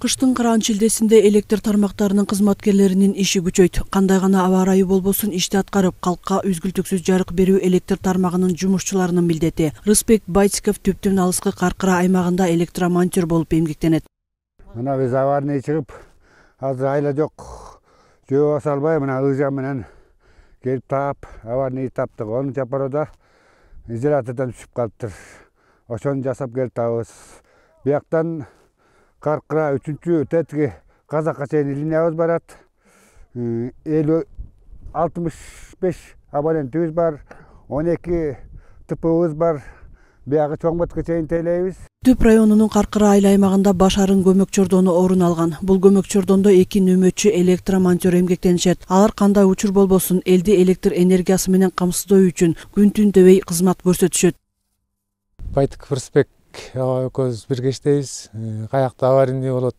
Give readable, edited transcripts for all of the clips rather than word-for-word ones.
Кыштын кыраан шилдесинде электр тармактарынын кызматкерлеринин иши күчөйт. Кандай гана аба ырайы болбосун ишти аткарып, калкка үзгүлтүксүз жарык берүү электр тармагынын жумушчуларынын милдети. Рысбек Байтиков Түптүн алыскы Каркыра аймагында электромонтер болуп эмгектенет. Мына биз аварный чыгып, азыр айла жок. Жөө баса албай, мына ыжа менен келип таап, аварный таптык. Onu чапароодо изолятордон түшүп калыптыр. Ошону жасап келип табыз. Бияктан Каркыра 3-чү тетиги Казакка чейин линиябыз барат. 65 абонентибиз бар, 12 ТПбыз бар. Биягы Чоңботко чейин тейлейбиз. Түп районунун Каркыра айыл аймагында Башарын көмөк чордону орун алган. Бул көмөк чордондо 2 нөмөтчү электромонтер эмгектенишет. Алар кандай учур болбосун элди электр энергиясы менен камсыздоо үчүн күн-түн дебей кызмат көрсөтүшөт. Байтиков Рысбек экөөбүз бирге иштейбиз. Каякта аварийный болот,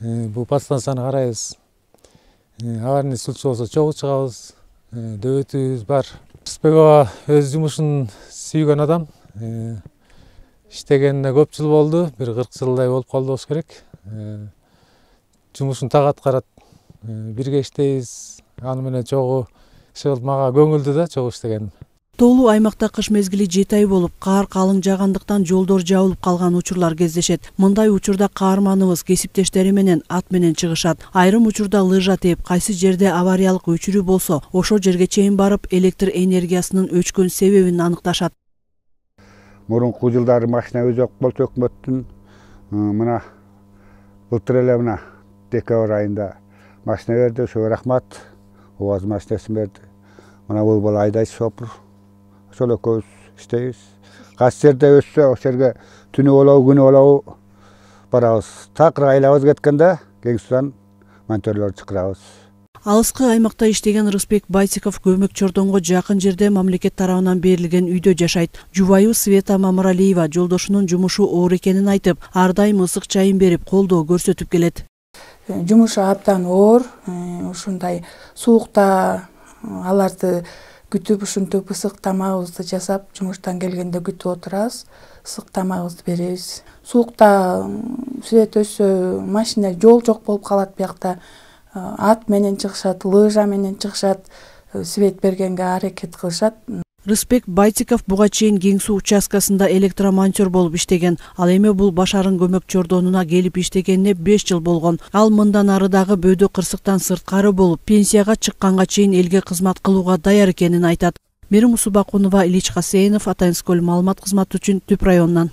бул подстанцияны карайбыз. Аварийный случай болсо чогуу чыгабыз. Дөбөтүбүз бар. Рысбек ага өз жумушун сүйгөн адам. Иштегенине көп жыл болду, бир 40 жылдай болуп калды болуш керек. Жумушун так аткарат, бирге иштейбиз. Аны менен чогуу иши мага көңүлдүү да, чогуу иштеген. Тоолуу аймакта кыш мезгили 7 ай болуп, каар калың жаагандыктан жолдор жабылып калган учурлар кездешет. Мындай учурда каарманыбыз кесиптештери менен ат менен чыгышат. Айрым учурда лыжа тээп, кайсы жерде авариялык өчүрүү болсо, ошол жерге чейин барып, электр энергиясынын өчкөн себебин аныкташат. Мурунку жылдары машина өзү жок болчу өкмөттүн. Мына былтыр эле мына декабрь айында машина берди, ошого рахмат. УАЗ машинасын берди. Мына бул бала айдайчы шопур. Ошол экөөбүз иштейбиз. Кайсы жерде өссө, ошол жерге түнү болобу, күнү болобу барабыз. Такыр айлабыз кеткенде кең судан монтерлор чакырабыз. Алыскы аймакта иштеген Рысбек Байтиков көмөк чордонго жакын жерде мамлекет тарабынан берилген үйдө жашайт. Жубайы Света Мамыралиева жолдошунун жумушу оор экенин айтып, ар дайым ысык чайын берип, колдоо көрсөтүп келет. Жумушу абдан оор, ушундай суукта аларды күтүп, ушинтип ысык тамагыбызды жасап, жумуштан келгенде күтүп отурабыз, ысык тамагыбызды беребиз. Суукта свет өссө, машина жол жок болуп калат биякта. Ат менен чыгышат, лыжа менен чыгышат, свет бергенге аракет кылышат. Рысбек Байтиков буга чейин Кең суу участкасында электромонтер болуп иштеген. Ал эми бул Башарын көмөк чордонуна келип иштегенине 5 жыл болгон. Ал мындан ары дагы бөөдө кырсыктан сырткары болуп, пенсияга чыкканга чейин элге кызмат кылууга даяр экенин айтат. Мерим Усубакунова, Илич Хасейнов, Атайынскөл маалымат кызматы үчүн Түп районунан.